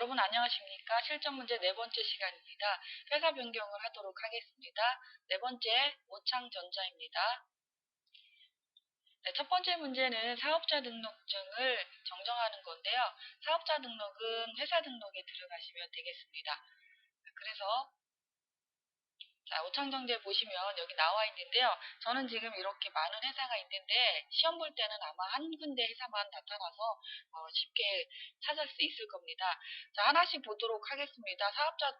여러분 안녕하십니까? 실전 문제 네 번째 시간입니다. 회사 변경을 하도록 하겠습니다. 네 번째, 오창전자입니다. 네, 첫 번째 문제는 사업자 등록증을 정정하는 건데요. 사업자 등록은 회사 등록에 들어가시면 되겠습니다. 그래서 자, 오창정제 보시면 여기 나와 있는데요. 저는 지금 이렇게 많은 회사가 있는데 시험 볼 때는 아마 한 군데 회사만 나타나서 쉽게 찾을 수 있을 겁니다. 자, 하나씩 보도록 하겠습니다. 사업자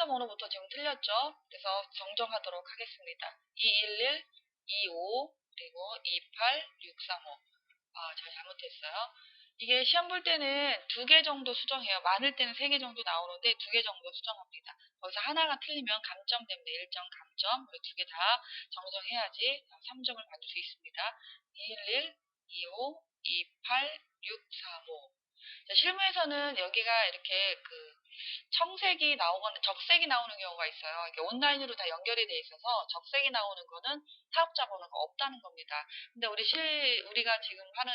번호부터 지금 틀렸죠? 그래서 정정하도록 하겠습니다. 211, 25, 그리고 28, 635. 제가 잘못했어요. 이게 시험 볼 때는 2개 정도 수정해요. 많을 때는 3개 정도 나오는데 2개 정도 수정합니다. 거기서 하나가 틀리면 감점 때문에 1점 감점, 2개 다 정정해야지 3점을 받을 수 있습니다. 211, 25, 28, 635. 자, 실무에서는 여기가 이렇게 청색이 나오거나 적색이 나오는 경우가 있어요. 이게 온라인으로 다 연결이 돼 있어서 적색이 나오는 거는 사업자 번호가 없다는 겁니다. 근데 우리가 지금 하는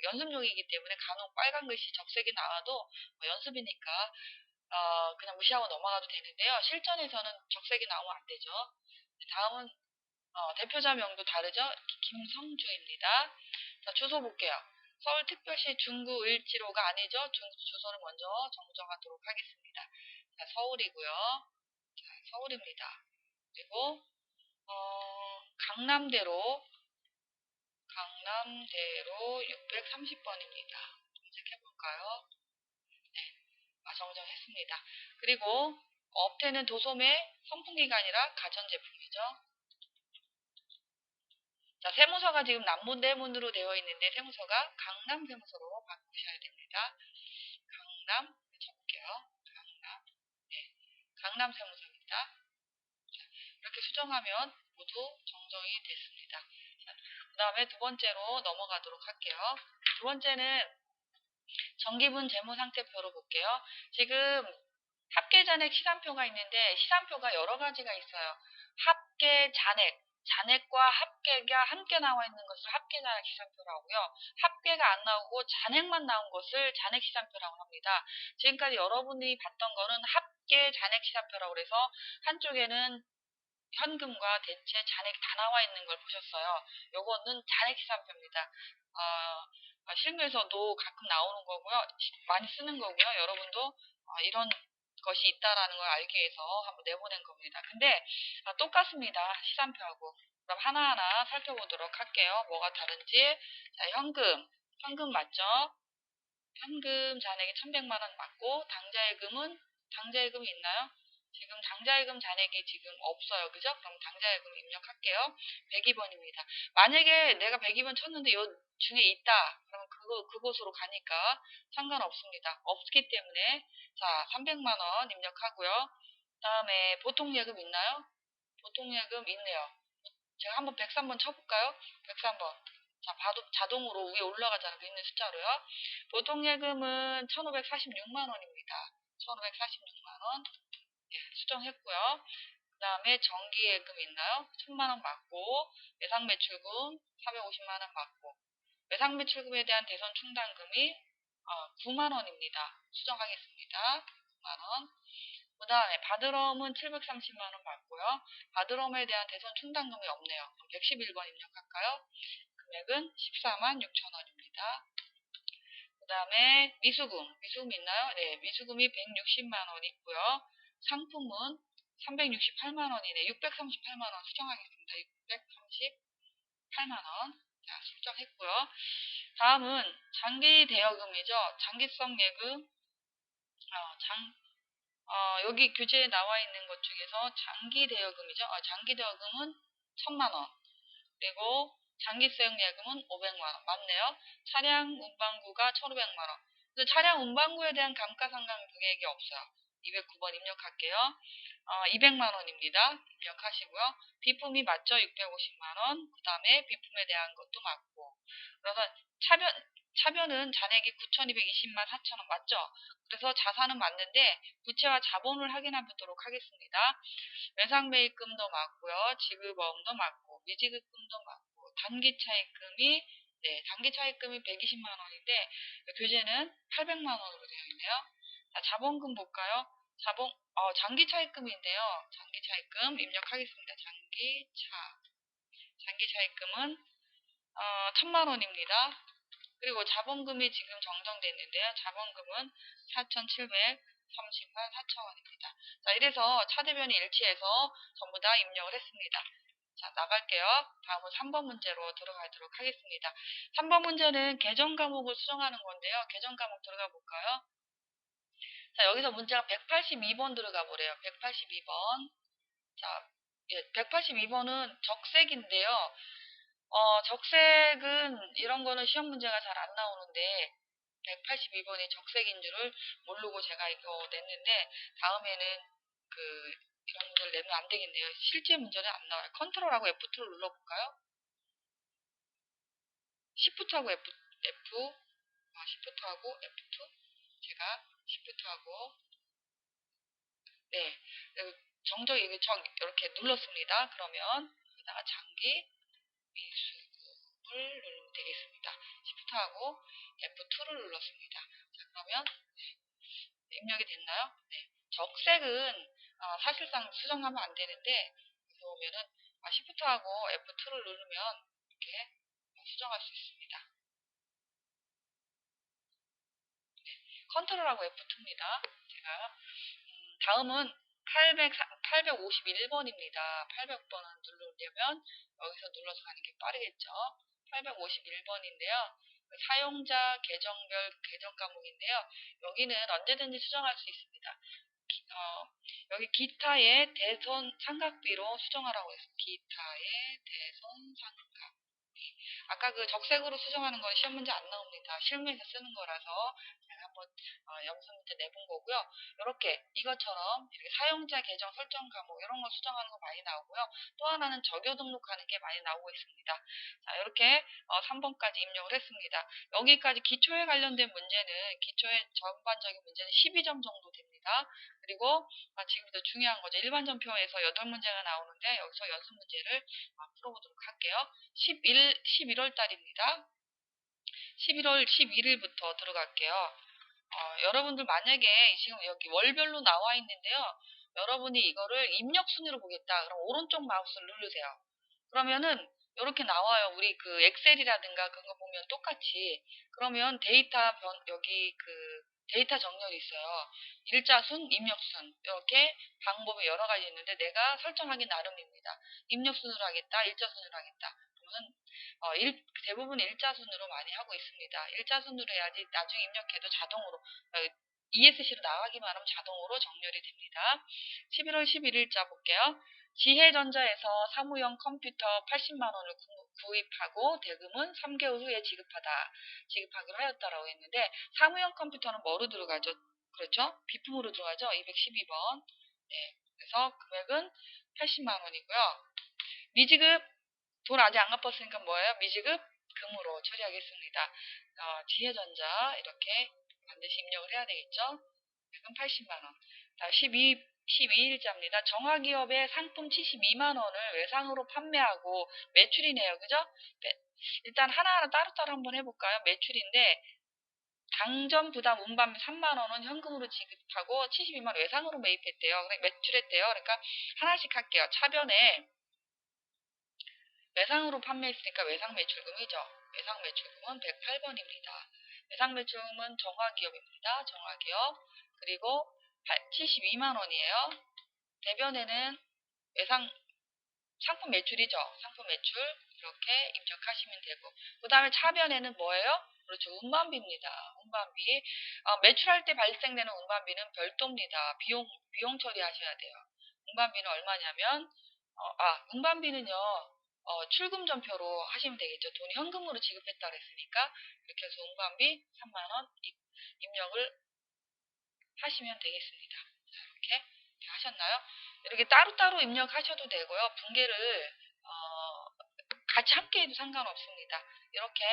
연습용이기 때문에 간혹 빨간 글씨 적색이 나와도 연습이니까 그냥 무시하고 넘어가도 되는데요. 실전에서는 적색이 나오면 안 되죠. 다음은 대표자명도 다르죠. 김성주입니다. 자, 주소 볼게요. 서울특별시 중구 을지로가 아니죠. 주소를 먼저 정정하도록 하겠습니다. 자, 서울이고요. 자, 서울입니다. 그리고 강남대로 630번입니다. 검색해볼까요? 네, 정정했습니다. 그리고 업태는 도소매 선풍기가 아니라 가전제품이죠. 자, 세무서가 지금 남문대문으로 되어 있는데 세무서가 강남 세무서로 바꾸셔야 됩니다. 강남 적을게요. 강남. 네, 강남 세무서입니다. 자, 이렇게 수정하면 모두 정정이 됐습니다. 그 다음에 두 번째로 넘어가도록 할게요. 두 번째는 정기분 재무상태표로 볼게요. 지금 합계 잔액 시산표가 있는데 시산표가 여러 가지가 있어요. 합계 잔액과 합계가 함께 나와 있는 것을 합계잔액 시산표라고요. 합계가 안 나오고 잔액만 나온 것을 잔액 시산표라고 합니다. 지금까지 여러분이 봤던 거는 합계 잔액 시산표라고 해서 한쪽에는 현금과 대체 잔액 다 나와 있는 걸 보셨어요. 요거는 잔액 시산표입니다. 실무에서도 가끔 나오는 거고요. 많이 쓰는 거고요. 여러분도 이런 것이 있다라는 걸 알기 위해서 한번 내보낸 겁니다. 근데 똑같습니다. 시산표하고. 그럼 하나하나 살펴보도록 할게요. 뭐가 다른지. 자, 현금 맞죠? 현금 잔액이 1,100만 원 맞고 당좌예금이 있나요? 지금 당좌예금 잔액이 지금 없어요. 그죠? 그럼 당좌예금 입력할게요. 102번입니다. 만약에 내가 102번 쳤는데 요 중에 있다. 그러면 그곳으로 가니까 상관없습니다. 없기 때문에 자, 300만 원 입력하고요. 다음에 보통예금 있나요? 보통예금 있네요. 제가 한번 103번 쳐볼까요? 103번. 자, 봐도 자동으로 위에 올라가잖아요. 그 있는 숫자로요. 보통예금은 1,546만 원입니다. 1,546만 원. 예, 수정했고요. 그 다음에 정기예금 있나요? 1,000만 원 맞고, 외상매출금 450만 원 맞고, 외상매출금에 대한 대선 충당금이 9만 원입니다. 수정하겠습니다. 9만 원. 그 다음에 바드럼은 730만 원 받고요. 바드럼에 대한 대선 충당금이 없네요. 그럼 111번 입력할까요? 금액은 14만 6천 원입니다. 그 다음에 미수금 있나요? 네, 미수금이 160만 원 있고요. 상품은 368만 원이네. 638만 원 수정하겠습니다. 638만 원. 자, 수정했고요. 다음은 장기 대여금이죠. 장기성 예금. 여기 교재에 나와 있는 것 중에서 장기 대여금이죠. 장기 대여금은 1,000만 원. 그리고 장기세형 예금은 500만 원. 맞네요. 차량 운반구가 1,500만 원. 근데 차량 운반구에 대한 감가상각금액이 없어요. 209번 입력할게요. 200만 원입니다. 입력하시고요. 비품이 맞죠? 650만 원. 그 다음에 비품에 대한 것도 맞고. 그래서 차변은 잔액이 9,220만 4천 원 맞죠? 그래서 자산은 맞는데 부채와 자본을 확인해 보도록 하겠습니다. 외상매입금도 맞고요. 지급어음도 맞고 미지급금도 맞고 단기차입금이 네, 단기 차입금이 120만 원인데 교재는 800만 원으로 되어 있네요. 자, 자본금 볼까요? 장기 차입금인데요. 장기 차입금 입력하겠습니다. 장기 차입금은 1000만 원입니다. 그리고 자본금이 지금 정정됐는데요. 자본금은 4,738, 4,000원입니다. 자, 이래서 차대변이 일치해서 전부 다 입력을 했습니다. 자, 나갈게요. 다음은 3번 문제로 들어가도록 하겠습니다. 3번 문제는 계정 과목을 수정하는 건데요. 계정 과목 들어가 볼까요? 자, 여기서 문제가 182번 들어가 보래요. 182번. 자, 182번은 적색인데요. 적색은 이런 거는 시험 문제가 잘 안 나오는데 182번이 적색인 줄을 모르고 제가 이거 냈는데 다음에는 이런 문제를 내면 안 되겠네요. 실제 문제는 안 나와요. 컨트롤하고 F2를 눌러볼까요? Shift하고 Shift하고 F2 제가 Shift하고 네 정적 이렇게 눌렀습니다. 그러면 여기다가 장기 미수금을 누르면 되겠습니다. Shift하고 F2를 눌렀습니다. 자, 그러면 입력이 됐나요? 네. 적색은 사실상 수정하면 안 되는데 여기 보면은 Shift하고 F2를 누르면 이렇게 수정할 수 있습니다. 컨트롤하고 F2입니다. 제가 다음은 851번입니다. 800번을 누르려면 여기서 눌러서 가는 게 빠르겠죠. 851번인데요. 사용자 계정별 계정 과목인데요. 여기는 언제든지 수정할 수 있습니다. 여기 기타의 대손 삼각비로 수정하라고 했어요. 기타의 대손 삼각. 아까 그 적색으로 수정하는 건 시험 문제 안 나옵니다. 실무에서 쓰는 거라서 제가 한번 염수 문제 내본 거고요. 이렇게 이것처럼 이렇게 사용자 계정 설정 과목 이런 거 수정하는 거 많이 나오고요. 또 하나는 적요 등록하는 게 많이 나오고 있습니다. 자, 이렇게 3번까지 입력을 했습니다. 여기까지 기초에 관련된 문제는 기초의 전반적인 문제는 12점 정도 됩니다. 그리고 지금부터 중요한 거죠. 일반전표에서 8문제가 나오는데 여기서 연습 문제를 풀어보도록 할게요. 11월 달입니다. 11월 11일부터 들어갈게요. 여러분들 만약에 지금 여기 월별로 나와 있는데요. 여러분이 이거를 입력 순위로 보겠다. 그럼 오른쪽 마우스를 누르세요. 그러면은 이렇게 나와요. 우리 그 엑셀이라든가 그런 거 보면 똑같이. 그러면 여기 데이터 정렬이 있어요. 일자순, 입력순 이렇게 방법이 여러 가지 있는데 내가 설정하기 나름입니다. 입력순으로 하겠다, 일자순으로 하겠다. 그러면 대부분 일자순으로 많이 하고 있습니다. 일자순으로 해야지 나중에 입력해도 자동으로 ESC로 나가기만 하면 자동으로 정렬이 됩니다. 11월 11일자 볼게요. 지혜전자에서 사무용 컴퓨터 80만 원을 구입하고 대금은 3개월 후에 지급하기로 하였다라고 했는데 사무용 컴퓨터는 뭐로 들어가죠? 그렇죠? 비품으로 들어가죠? 212번. 네. 그래서 금액은 80만 원이고요. 미지급 돈 아직 안 갚았으니까 뭐예요? 미지급 금으로 처리하겠습니다. 지혜전자 이렇게 반드시 입력을 해야 되겠죠? 금액은 80만 원. 12일자입니다. 정화기업의 상품 72만 원을 외상으로 판매하고 매출이네요. 그죠? 일단 하나하나 따로따로 한번 해볼까요? 매출인데 당점 부담 운반비 3만 원은 현금으로 지급하고 72만 원 외상으로 매입했대요. 매출했대요. 그러니까 하나씩 할게요. 차변에 외상으로 판매했으니까 외상 매출금이죠. 외상 매출금은 108번입니다. 외상 매출금은 정화기업입니다. 정화기업. 그리고 72만 원이에요. 대변에는 외상 상품 매출이죠. 상품 매출 이렇게 입력하시면 되고 그 다음에 차변에는 뭐예요? 그렇죠. 운반비입니다. 운반비. 매출할 때 발생되는 운반비는 별도입니다. 비용 처리하셔야 돼요. 운반비는 얼마냐면 운반비는요. 출금 전표로 하시면 되겠죠. 돈이 현금으로 지급했다고 했으니까 이렇게 해서 운반비 3만 원 입력을 하시면 되겠습니다. 자, 이렇게 하셨나요? 이렇게 따로따로 입력하셔도 되고요. 분계를 같이 함께 해도 상관없습니다. 이렇게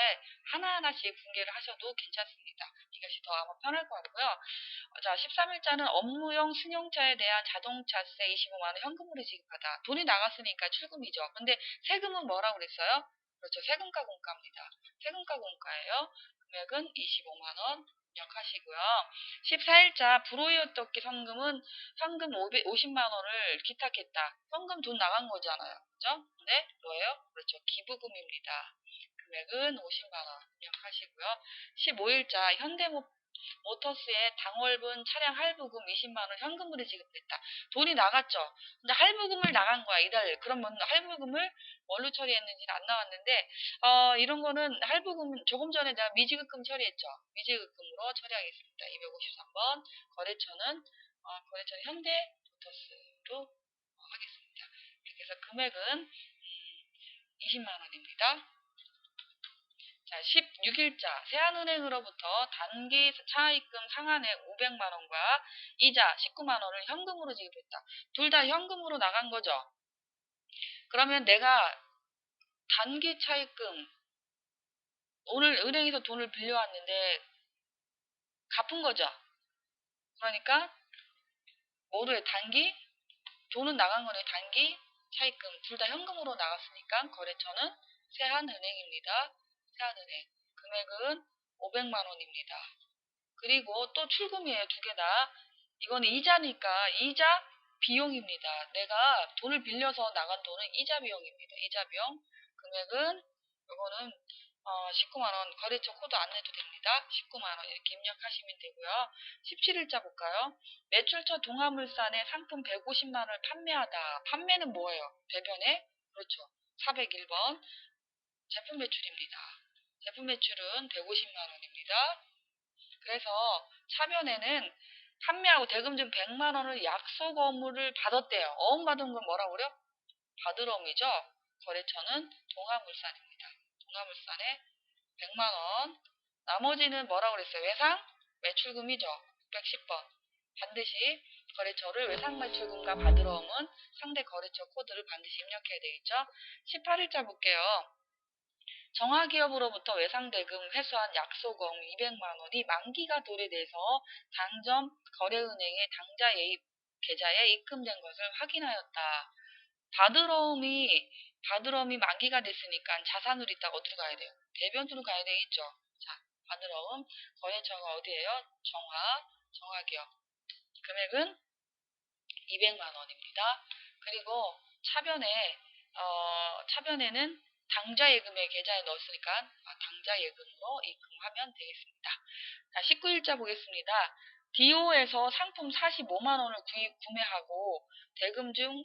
하나하나씩 분계를 하셔도 괜찮습니다. 이것이 더 아마 편할 것 같고요. 자, 13일자는 업무용 승용차에 대한 자동차세 25만 원 현금으로 지급하다. 돈이 나갔으니까 출금이죠. 근데 세금은 뭐라고 그랬어요? 그렇죠. 세금과 공과입니다. 세금과 공과예요. 금액은 25만원 입력하시고요. 14일자 불호이웃돕기 성금은 현금 50만원을 기탁했다. 현금 돈 나간 거잖아요. 그죠? 근데 뭐예요? 그렇죠. 기부금입니다. 금액은 50만원 입력하시고요. 15일자 현대모터스의 당월분 차량 할부금 20만원 현금으로 지급됐다. 돈이 나갔죠. 근데 할부금을 나간 거야, 이달. 그러면 할부금을 뭘로 처리했는지는 안 나왔는데, 이런 거는 할부금, 조금 전에 내가 미지급금 처리했죠. 미지급금으로 처리하겠습니다. 253번. 거래처는 현대모터스로 하겠습니다. 이렇게 해서 금액은 20만원입니다. 자, 16일자 세안은행으로부터 단기 차입금 상한액 500만원과 이자 19만원을 현금으로 지급했다. 둘 다 현금으로 나간 거죠. 그러면 내가 단기 차입금 오늘 은행에서 돈을 빌려왔는데 갚은 거죠. 그러니까 모두의 단기 돈은 나간 거네. 단기 차입금 둘 다 현금으로 나갔으니까 거래처는 세안은행입니다. 세안은행 금액은 500만원입니다. 그리고 또 출금이에요. 두 개 다. 이거는 이자니까 이자 비용입니다. 내가 돈을 빌려서 나간 돈은 이자 비용입니다. 이자 비용 금액은 이거는 19만원 거래처 코드 안 내도 됩니다. 19만원 이렇게 입력하시면 되고요. 17일자 볼까요? 매출처 동화물산에 상품 150만원을 판매하다. 판매는 뭐예요? 배변에? 그렇죠. 401번 제품 매출입니다. 제품 매출은 150만원입니다. 그래서 차변에는 판매하고 대금 중 100만원을 약속 어무를 받았대요. 어음 받은 건 뭐라고 그래요? 받으러움이죠. 거래처는 동화물산입니다. 동화물산에 100만원. 나머지는 뭐라고 그랬어요? 외상 매출금이죠. 610번. 반드시 거래처를 외상 매출금과 받으러움은 상대 거래처 코드를 반드시 입력해야 되겠죠. 18일자 볼게요. 정화기업으로부터 외상대금 회수한 약소금 200만원이 만기가 도래돼서 당점 거래은행의 당좌 예입 계좌에 입금된 것을 확인하였다. 받으러움이 만기가 됐으니까 자산으로 있다가 어디로 가야 돼요? 대변으로 가야 되겠죠. 자, 받으러움 거래처가 어디예요? 정화기업. 금액은 200만원입니다. 그리고 차변에는 당좌 예금의 계좌에 넣었으니까 당좌 예금으로 입금하면 되겠습니다. 자, 19일자 보겠습니다. 디오에서 상품 45만원을 구매하고 대금 중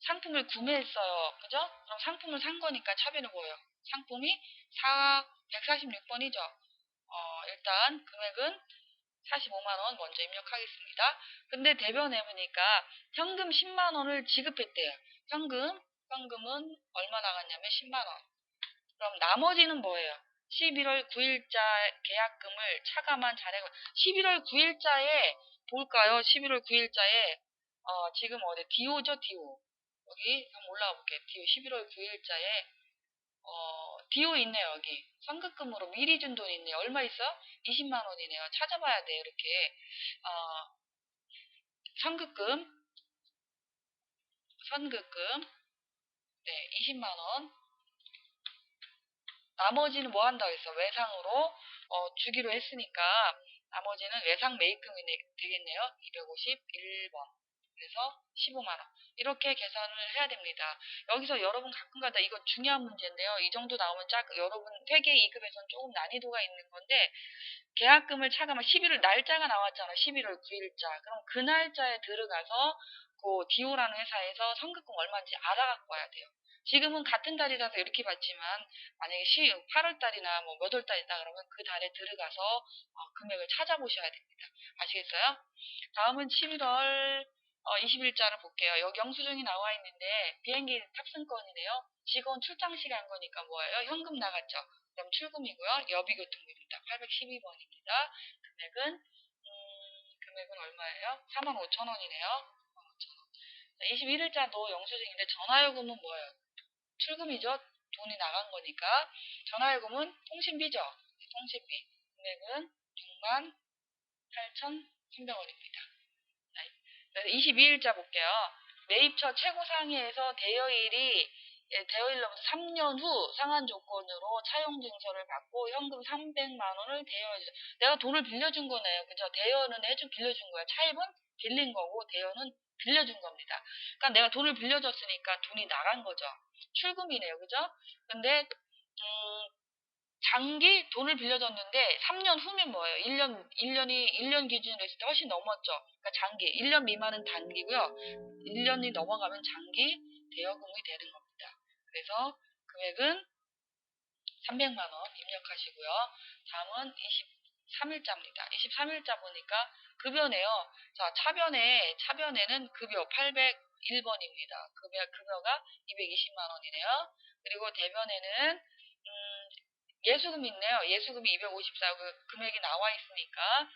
상품을 구매했어요. 그죠? 그럼 상품을 산 거니까 차변은 뭐예요? 상품이 146번이죠. 일단 금액은 45만원 먼저 입력하겠습니다. 근데 대변에 보니까 현금 10만원을 지급했대요. 현금은 얼마 나갔냐면 10만원. 그럼 나머지는 뭐예요? 11월 9일자 계약금을 차감한 잔액을 11월 9일자에 볼까요? 11월 9일자에 지금 어디 디오죠? 디오. 여기 한번 올라가 볼게요. 디오 11월 9일자에 디오 있네요. 여기 선급금으로 미리 준 돈 있네요. 얼마 있어? 20만원이네요. 찾아봐야 돼요. 이렇게 선급금 네 20만원. 나머지는 뭐 한다고 했어? 외상으로 주기로 했으니까 나머지는 외상 매입금이 되겠네요. 251번. 그래서 15만원. 이렇게 계산을 해야 됩니다. 여기서 여러분 가끔가다 이거 중요한 문제인데요. 이 정도 나오면 여러분 회계 2급에서는 조금 난이도가 있는 건데 계약금을 차감한 11월 날짜가 나왔잖아. 11월 9일자. 그럼 그 날짜에 들어가서 그 디오라는 회사에서 선급금 얼마인지 알아갖고 와야 돼요. 지금은 같은 달이라서 이렇게 받지만 만약에 8월 달이나 뭐 몇 월 달이다 그러면 그 달에 들어가서 금액을 찾아보셔야 됩니다. 아시겠어요? 다음은 11월 20일자를 볼게요. 여기 영수증이 나와 있는데 비행기 탑승권이네요. 직원 출장식 한 거니까 뭐예요? 현금 나갔죠. 그럼 출금이고요. 여비교통비입니다. 812번입니다. 금액은 얼마예요? 45,000원이네요. 21일자도 영수증인데 전화요금은 뭐예요? 출금이죠. 돈이 나간 거니까. 전화요금은 통신비죠. 통신비. 금액은 68,300원입니다. 22일자 볼게요. 매입처 최고상위에서 대여일이 예, 대여일로부터 3년 후 상한 조건으로 차용 증서를 받고 현금 300만 원을 대여해주죠. 내가 돈을 빌려준 거네요. 그죠? 대여는 빌려준 거야. 차입은 빌린 거고 대여는 빌려준 겁니다. 그러니까 내가 돈을 빌려줬으니까 돈이 나간 거죠. 출금이네요. 그죠? 근데 장기 돈을 빌려줬는데 3년 후면 뭐예요? 1년 기준으로 했을 때 훨씬 넘었죠. 그러니까 장기, 1년 미만은 단기고요. 1년이 넘어가면 장기 대여금이 되는 겁니다. 그래서 금액은 300만 원 입력하시고요. 다음은 23일자입니다. 23일자 보니까 급여네요. 자, 차변에는 급여 801번입니다. 급여가 220만 원이네요. 그리고 대변에는 예수금이 있네요. 예수금이 254, 금액이 나와 있으니까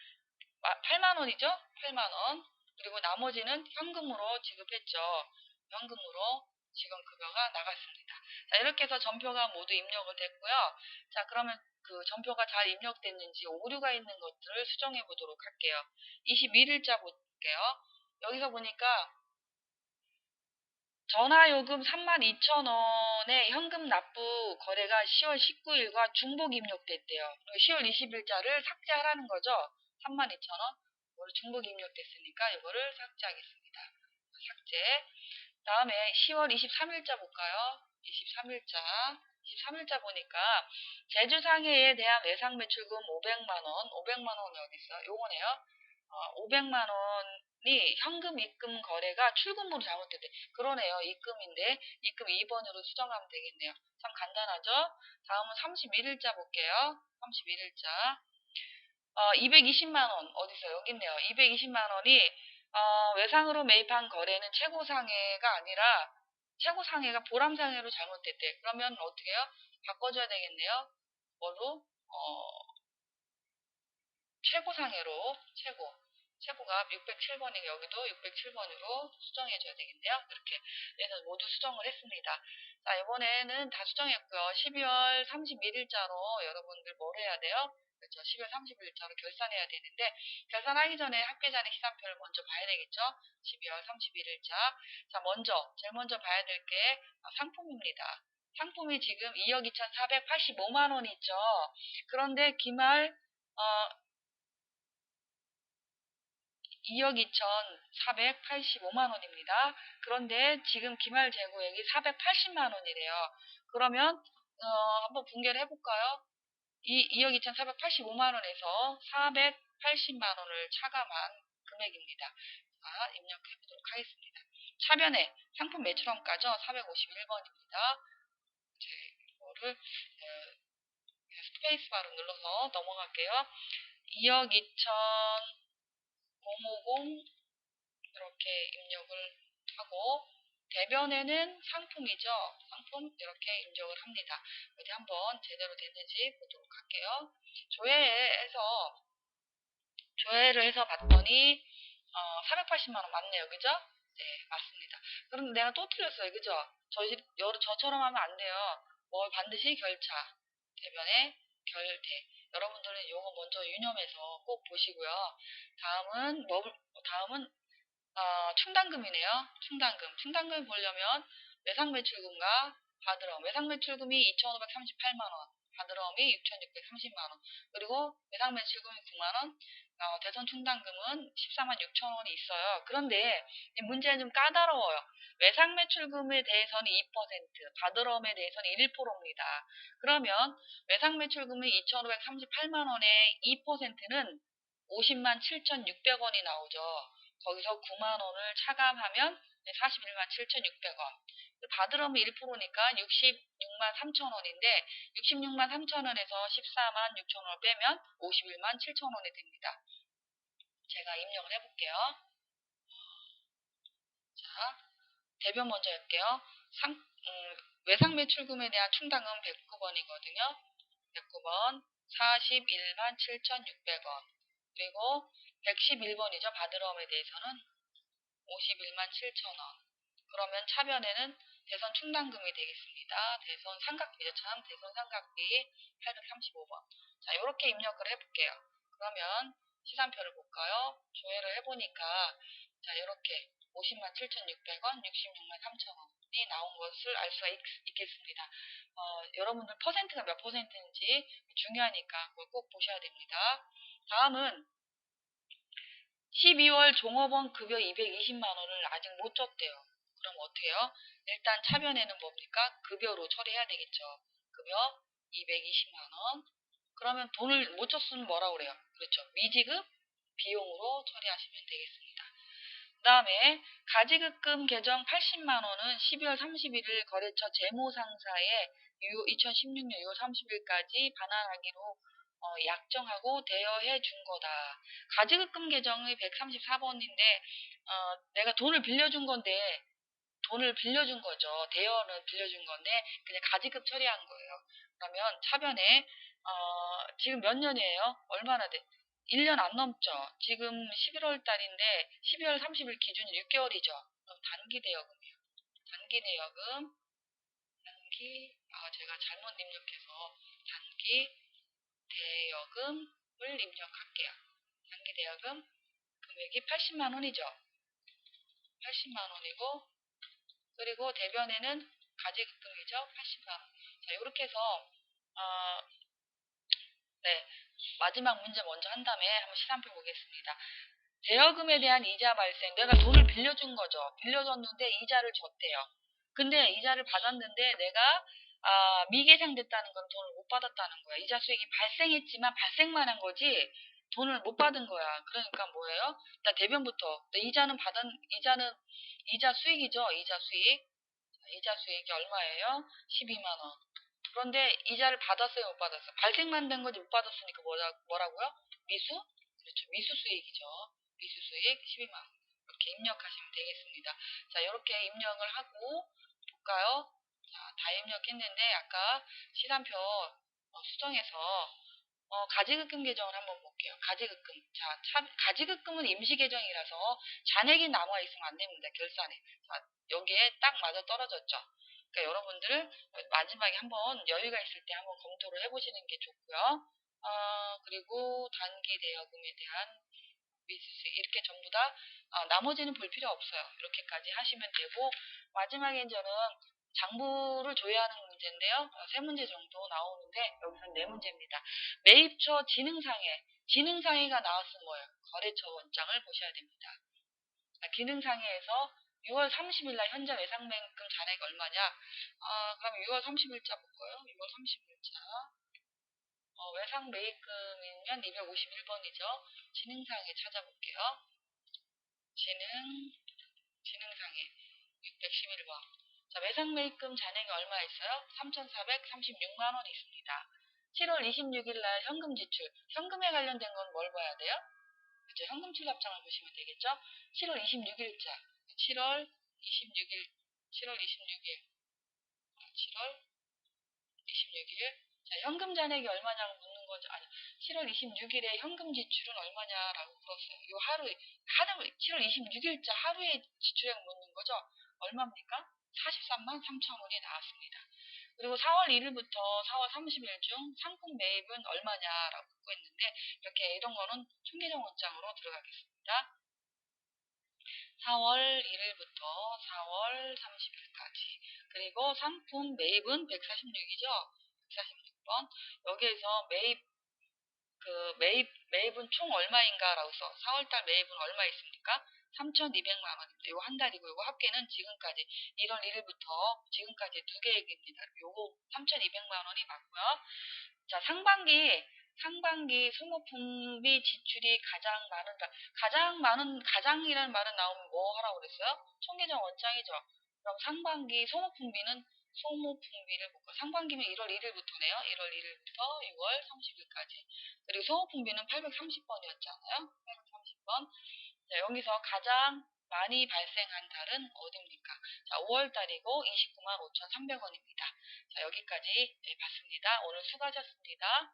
8만 원이죠? 8만 원. 그리고 나머지는 현금으로 지급했죠. 현금으로 지금 급여가 나갔습니다. 자, 이렇게 해서 전표가 모두 입력을 됐고요. 자, 그러면 그 전표가 잘 입력됐는지 오류가 있는 것들을 수정해 보도록 할게요. 21일자 볼게요. 여기서 보니까 전화요금 32,000원의 현금 납부 거래가 10월 19일과 중복 입력됐대요. 10월 20일자를 삭제하라는 거죠. 32,000원. 이거를 중복 입력됐으니까 이거를 삭제하겠습니다. 삭제. 다음에 10월 23일자 볼까요? 23일자 보니까 제주상해에 대한 외상 매출금 500만 원. 500만 원이 어디 있어? 요거네요. 500만 원이 현금 입금 거래가 출금으로 잘못됐대. 그러네요. 입금인데 입금 2번으로 수정하면 되겠네요. 참 간단하죠? 다음은 31일자 볼게요. 31일자. 220만 원 어디 있어요? 여기 있네요. 220만 원이 외상으로 매입한 거래는 최고상해가 아니라 최고상해가 보람상해로 잘못됐대. 그러면 어떻게 해요? 바꿔줘야 되겠네요. 뭐로? 최고상해로 최고가 607번이고 여기도 607번으로 수정해줘야 되겠네요. 이렇게 해서 모두 수정을 했습니다. 자, 이번에는 다 수정했고요. 12월 31일자로 여러분들 뭘 해야 돼요? 그렇죠. 12월 31일자로 결산해야 되는데 결산하기 전에 합계잔의 시산표를 먼저 봐야 되겠죠. 12월 31일자. 자, 제일 먼저 봐야 될 게 상품입니다. 상품이 지금 2억 2,485만 원 있죠. 그런데 기말 2억 2,485만 원입니다. 그런데 지금 기말 재고액이 480만 원이래요. 그러면 한번 분개를 해볼까요? 2억 2,485만 원에서 480만 원을 차감한 금액입니다. 자, 입력해 보도록 하겠습니다. 차변에 상품 매출원가죠. 451번입니다. 이거를 스페이스바로 눌러서 넘어갈게요. 2억 2,050 이렇게 입력을 하고 대변에는 상품이죠. 상품 이렇게 입력을 합니다. 어디 한번 제대로 됐는지 보도록 할게요. 조회를 해서 봤더니 480만 원 맞네요. 그죠? 네, 맞습니다. 그런데 내가 또 틀렸어요. 그죠? 저처럼 하면 안 돼요. 뭘 반드시 결차. 대변에 결대. 여러분들은 이거 먼저 유념해서 꼭 보시고요. 다음은 충당금이네요. 충당금 보려면 외상매출금과 바드럼. 외상매출금이 2,538만 원, 바드럼이 6,630만 원. 그리고 외상매출금이 9만 원, 대선 충당금은 14만 6천 원이 있어요. 그런데 이 문제는 좀 까다로워요. 외상매출금에 대해서는 2%, 바드럼에 대해서는 1%입니다. 그러면 외상매출금이 2,538만 원의 2%는 50만 7,600원이 나오죠. 거기서 9만 원을 차감하면 41만 7,600원. 바드럼이 1%니까 66만 3천 원인데 66만 3천 원에서 14만 6천 원을 빼면 51만 7천 원이 됩니다. 제가 입력을 해볼게요. 자, 대변 먼저 할게요. 외상 매출금에 대한 충당은 109번이거든요. 109번 41만 7,600원. 그리고 111번이죠. 바드럼에 대해서는 51만 7천원. 그러면 차변에는 대선 충당금이 되겠습니다. 대선 삼각비죠. 대선 삼각비 835번. 자, 이렇게 입력을 해볼게요. 그러면 시산표를 볼까요? 조회를 해보니까 자, 이렇게 50만 7,600원, 66만 3천원. 나온 것을 알 수가 있겠습니다. 여러분들 퍼센트가 몇 퍼센트인지 중요하니까 그걸 꼭 보셔야 됩니다. 다음은 12월 종업원 급여 220만 원을 아직 못 줬대요. 그럼 어때요? 일단 차변에는 뭡니까? 급여로 처리해야 되겠죠. 급여 220만 원. 그러면 돈을 못 줬으면 뭐라 그래요? 그렇죠. 미지급 비용으로 처리하시면 되겠습니다. 그 다음에 가지급금 개정 80만 원은 12월 31일 거래처 재무상사에 2016년 6월 30일까지 반환하기로 약정하고 대여해 준 거다. 가지급금 개정이 134번인데 내가 돈을 빌려준 건데 돈을 빌려준 거죠. 대여는 빌려준 건데 그냥 가지급 처리한 거예요. 그러면 차변에 지금 몇 년이에요? 얼마나 돼? 1년 안 넘죠. 지금 11월 달인데 12월 30일 기준 6개월이죠. 그럼 단기 대여금이에요. 단기 대여금, 제가 잘못 입력해서 단기 대여금을 입력할게요. 단기 대여금 금액이 80만 원이죠. 80만 원이고 그리고 대변에는 가지급금이죠. 80만 원. 자, 이렇게 해서 어, 네, 마지막 문제 먼저 한 다음에 한번 시산표 보겠습니다. 대여금에 대한 이자 발생. 내가 돈을 빌려준 거죠. 빌려줬는데 이자를 줬대요. 근데 이자를 받았는데 내가 미계상됐다는 건 돈을 못 받았다는 거야. 이자 수익이 발생했지만 발생만 한 거지 돈을 못 받은 거야. 그러니까 뭐예요? 일단 대변부터 이자는 이자 수익이죠. 이자 수익. 이자 수익이 얼마예요? 12만 원. 그런데 이자를 받았어요, 못 받았어요? 발생만 된 거지 못 받았으니까 뭐라고요? 미수? 그렇죠. 미수 수익이죠. 미수 수익 12만 원. 이렇게 입력하시면 되겠습니다. 자, 이렇게 입력을 하고 볼까요? 자, 다 입력했는데 아까 시간표 수정해서 가지급금 계정을 한번 볼게요. 가지급금. 자, 가지급금은 임시 계정이라서 잔액이 남아있으면 안 됩니다. 결산에. 자, 여기에 딱 맞아 떨어졌죠. 그러니까 여러분들 마지막에 한번 여유가 있을 때 한번 검토를 해보시는 게 좋고요. 그리고 단기 대여금에 대한 미수수 이렇게 전부 다 나머지는 볼 필요 없어요. 이렇게까지 하시면 되고 마지막에 저는 장부를 조회하는 문제인데요. 세 문제 정도 나오는데 여기서는 네 문제입니다. 매입처 지능상해가 나왔으면 뭐예요? 거래처 원장을 보셔야 됩니다. 기능상해에서 6월 30일 날 현재 외상매입금 잔액이 얼마냐? 그럼 6월 30일자 볼까요? 6월 30일자. 외상매입금이면 251번이죠. 지능상해 찾아볼게요. 지능상해 611번. 자, 외상매입금 잔액이 얼마 있어요? 3,436만 원 있습니다. 7월 26일 날 현금 지출. 현금에 관련된 건 뭘 봐야 돼요? 그죠? 현금 출납장을 보시면 되겠죠? 7월 26일자. 7월 26일, 7월 26일, 7월 26일. 자, 현금 잔액이 얼마냐고 묻는 거죠. 아니, 7월 26일에 현금 지출은 얼마냐라고 물었어요. 요 7월 26일자 하루에 지출액 묻는 거죠. 얼마입니까? 43만 3천 원이 나왔습니다. 그리고 4월 1일부터 4월 30일 중 상품 매입은 얼마냐라고 묻고 있는데 이렇게 이런 거는 총계정 원장으로 들어가겠습니다. 4월 1일부터 4월 30일까지. 그리고 상품 매입은 146이죠. 146번. 여기에서 매입은 총 얼마인가라고 써. 4월달 매입은 얼마 있습니까? 3,200만 원입니다. 요거 한 달이고 요거 합계는 지금까지 1월 1일부터 지금까지 두 개액입니다. 요거 3,200만 원이 맞고요. 자, 상반기 소모품비 지출이 가장이라는 말은 나오면 뭐 하라고 그랬어요? 총계정 원장이죠. 그럼 상반기 소모품비를 볼까? 상반기면 1월 1일부터네요. 1월 1일부터 6월 30일까지. 그리고 소모품비는 830번이었잖아요. 830번. 자, 여기서 가장 많이 발생한 달은 어디입니까? 자, 5월 달이고 29만 5,300원입니다. 자, 여기까지 봤습니다. 오늘 수고하셨습니다.